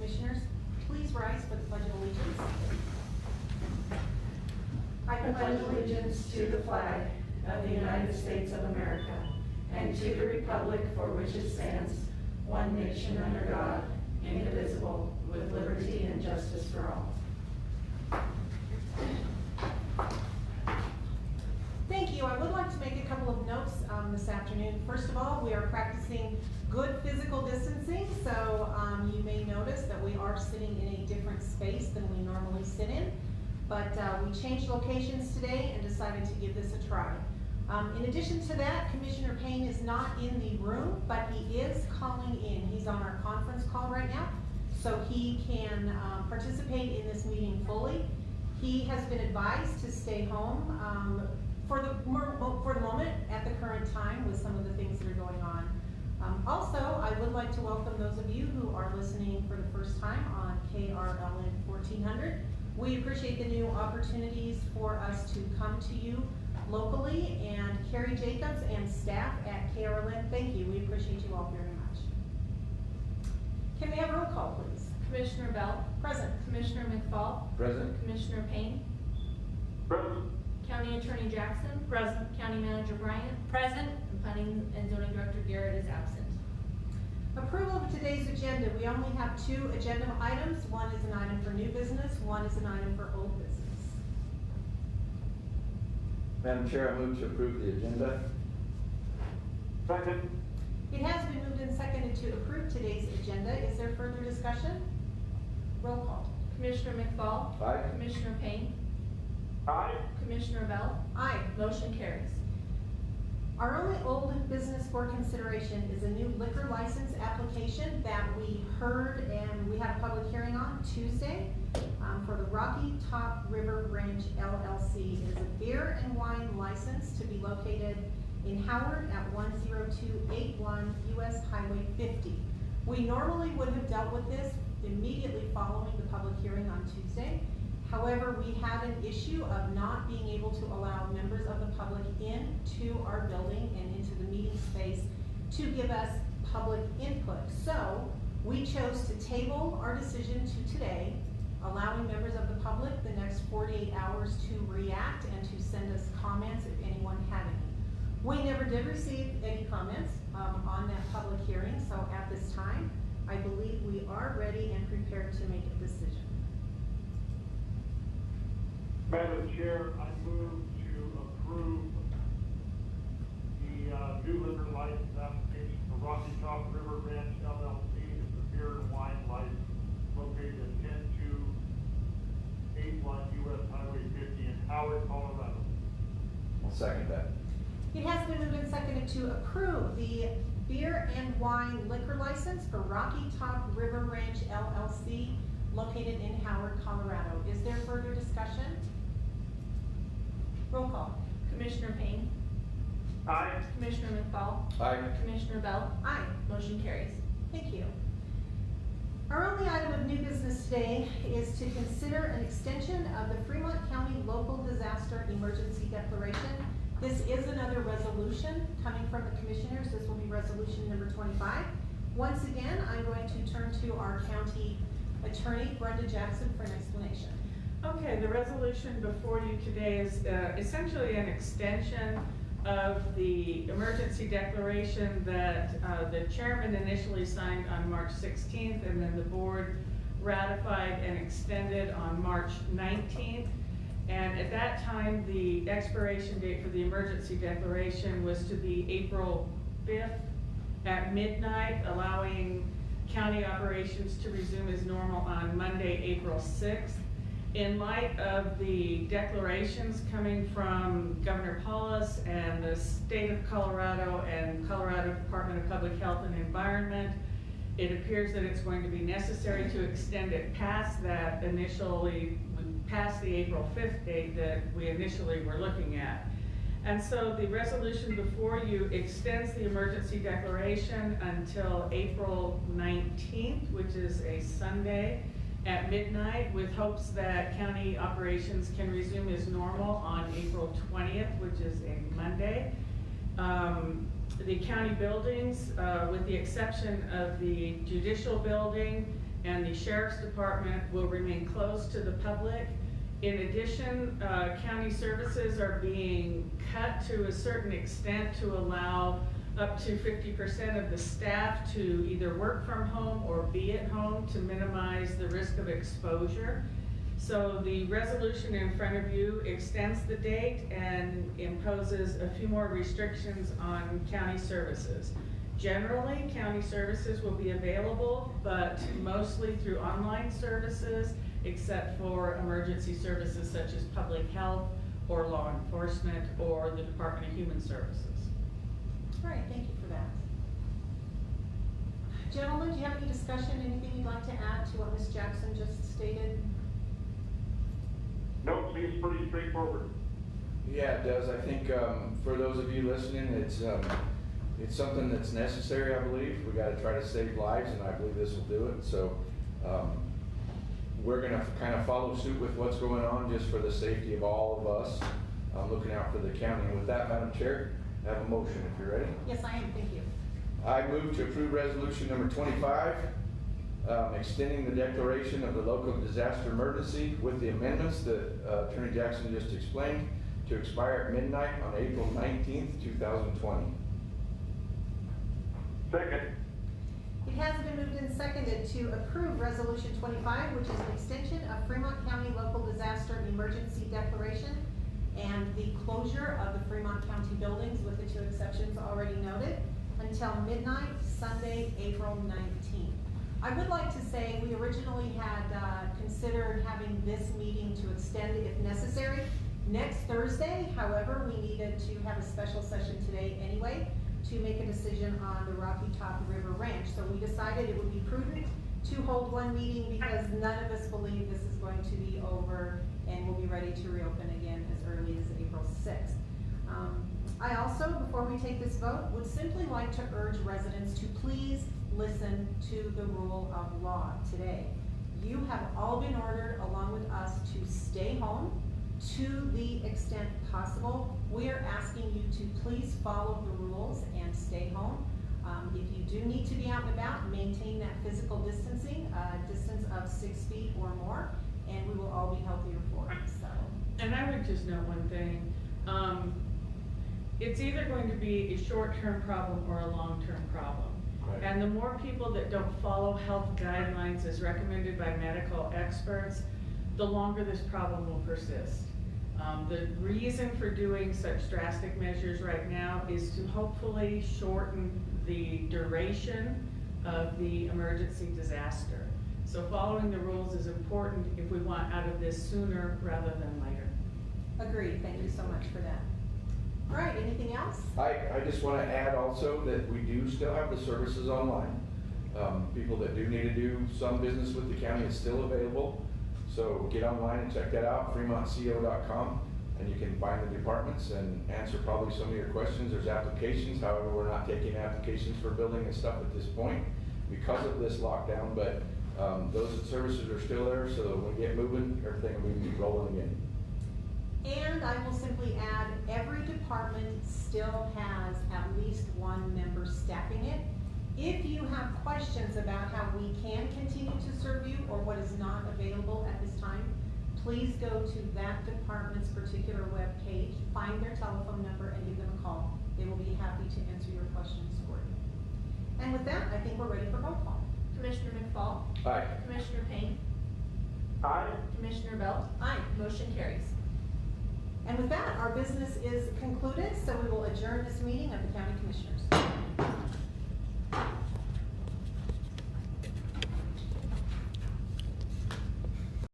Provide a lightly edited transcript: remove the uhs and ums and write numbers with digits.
Commissioners, please rise for the Pledge of Allegiance. I pledge allegiance to the flag of the United States of America and to the republic for which it stands, one nation under God, indivisible, with liberty and justice for all. Thank you. I would like to make a couple of notes this afternoon. First of all, we are practicing good physical distancing, so you may notice that we are sitting in a different space than we normally sit in. But we changed locations today and decided to give this a try. In addition to that, Commissioner Payne is not in the room, but he is calling in. He's on our conference call right now, so he can participate in this meeting fully. He has been advised to stay home for the moment at the current time with some of the things that are going on. Also, I would like to welcome those of you who are listening for the first time on KRLN 1400. We appreciate the new opportunities for us to come to you locally, and Carrie Jacobs and staff at KRLN, thank you. We appreciate you all very much. Can we have roll call, please? Commissioner Bell. Present. Commissioner McFall. Present. Commissioner Payne. Present. County Attorney Jackson. Present. County Manager Bryant. Present. And Planning and Zoning Director Garrett is absent. Approval of today's agenda. We only have two agenda items. One is an item for new business, one is an item for old business. Madam Chair, I move to approve the agenda. Second. It has been moved and seconded to approve today's agenda. Is there further discussion? Roll call. Commissioner McFall. Aye. Commissioner Payne. Aye. Commissioner Bell. Aye. Motion carries. Our only old business for consideration is a new liquor license application that we heard and we had a public hearing on Tuesday for the Rocky Top River Ranch LLC. It is a beer and wine license to be located in Howard at 10281 US Highway 50. We normally would have dealt with this immediately following the public hearing on Tuesday. However, we had an issue of not being able to allow members of the public into our building and into the meeting space to give us public input. So we chose to table our decision to today, allowing members of the public the next 48 hours to react and to send us comments if anyone had any. We never did receive any comments on that public hearing, so at this time, I believe we are ready and prepared to make a decision. Madam Chair, I move to approve the new liquor license application for Rocky Top River Ranch LLC. It's a beer and wine license located at 10281 US Highway 50 in Howard, Colorado. I'll second that. It has been moved and seconded to approve the beer and wine liquor license for Rocky Top River Ranch LLC located in Howard, Colorado. Is there further discussion? Roll call. Commissioner Payne. Aye. Commissioner McFall. Aye. Commissioner Bell. Aye. Motion carries. Thank you. Our only item of new business today is to consider an extension of the Fremont County Local Disaster Emergency Declaration. This is another resolution coming from the commissioners. This will be resolution number 25. Once again, I'm going to turn to our county attorney, Brenda Jackson, for an explanation. Okay, the resolution before you today is essentially an extension of the emergency declaration that the chairman initially signed on March 16th, and then the board ratified and extended on March 19th. And at that time, the expiration date for the emergency declaration was to be April 5th at midnight, allowing county operations to resume as normal on Monday, April 6th. In light of the declarations coming from Governor Paulus and the state of Colorado and Colorado Department of Public Health and Environment, it appears that it's going to be necessary to extend it past that initially, past the April 5th date that we initially were looking at. And so the resolution before you extends the emergency declaration until April 19th, which is a Sunday, at midnight, with hopes that county operations can resume as normal on April 20th, which is a Monday. The county buildings, with the exception of the judicial building and the Sheriff's Department will remain closed to the public. In addition, county services are being cut to a certain extent to allow up to 50% of the staff to either work from home or be at home to minimize the risk of exposure. So the resolution in front of you extends the date and imposes a few more restrictions on county services. Generally, county services will be available, but mostly through online services, except for emergency services such as public health or law enforcement or the Department of Human Services. All right, thank you for that. Gentlemen, do you have any discussion, anything you'd like to add to what Ms. Jackson just stated? Nope, seems pretty straightforward. Yeah, it does. I think, for those of you listening, it's something that's necessary, I believe. We gotta try to save lives, and I believe this will do it. So, we're gonna kind of follow suit with what's going on just for the safety of all of us, looking out for the county. And with that, Madam Chair, I have a motion if you're ready. Yes, I am, thank you. I move to approve resolution number 25, extending the declaration of the local disaster emergency with the amendments that Attorney Jackson just explained to expire at midnight on April 19th, 2020. Second. It has been moved and seconded to approve Resolution 25, which is an extension of Fremont County Local Disaster Emergency Declaration and the closure of the Fremont County buildings with the 2 exceptions already noted until midnight, Sunday, April 19th. I would like to say we originally had considered having this meeting to extend if necessary next Thursday. However, we needed to have a special session today anyway to make a decision on the Rocky Top River Ranch. So we decided it would be prudent to hold one meeting because none of us believe this is going to be over and we'll be ready to reopen again as early as April 6th. I also, before we take this vote, would simply like to urge residents to please listen to the rule of law today. You have all been ordered, along with us, to stay home to the extent possible. We are asking you to please follow the rules and stay home. If you do need to be out and about, maintain that physical distancing, distance of 6 feet or more, and we will all be healthier for it, so. And I would just note one thing. It's either going to be a short-term problem or a long-term problem. Right. And the more people that don't follow health guidelines as recommended by medical experts, the longer this problem will persist. The reason for doing such drastic measures right now is to hopefully shorten the duration of the emergency disaster. So following the rules is important if we want out of this sooner rather than later. Agreed, thank you so much for that. All right, anything else? I just want to add also that we do still have the services online. People that do need to do some business with the county is still available. So get online and check that out, fremontco.com, and you can find the departments and answer probably some of your questions. There's applications, however, we're not taking applications for building and stuff at this point because of this lockdown, but those services are still there, so when we get moving, everything will be rolling again. And I will simply add, every department still has at least one member staffing it. If you have questions about how we can continue to serve you or what is not available at this time, please go to that department's particular web page, find their telephone number, and give them a call. They will be happy to answer your questions for you. And with that, I think we're ready for roll call. Commissioner McFall? Aye. Commissioner Payne? Aye. Commissioner Belt? Aye. Motion carries. And with that, our business is concluded, so we will adjourn this meeting of the County Commissioners.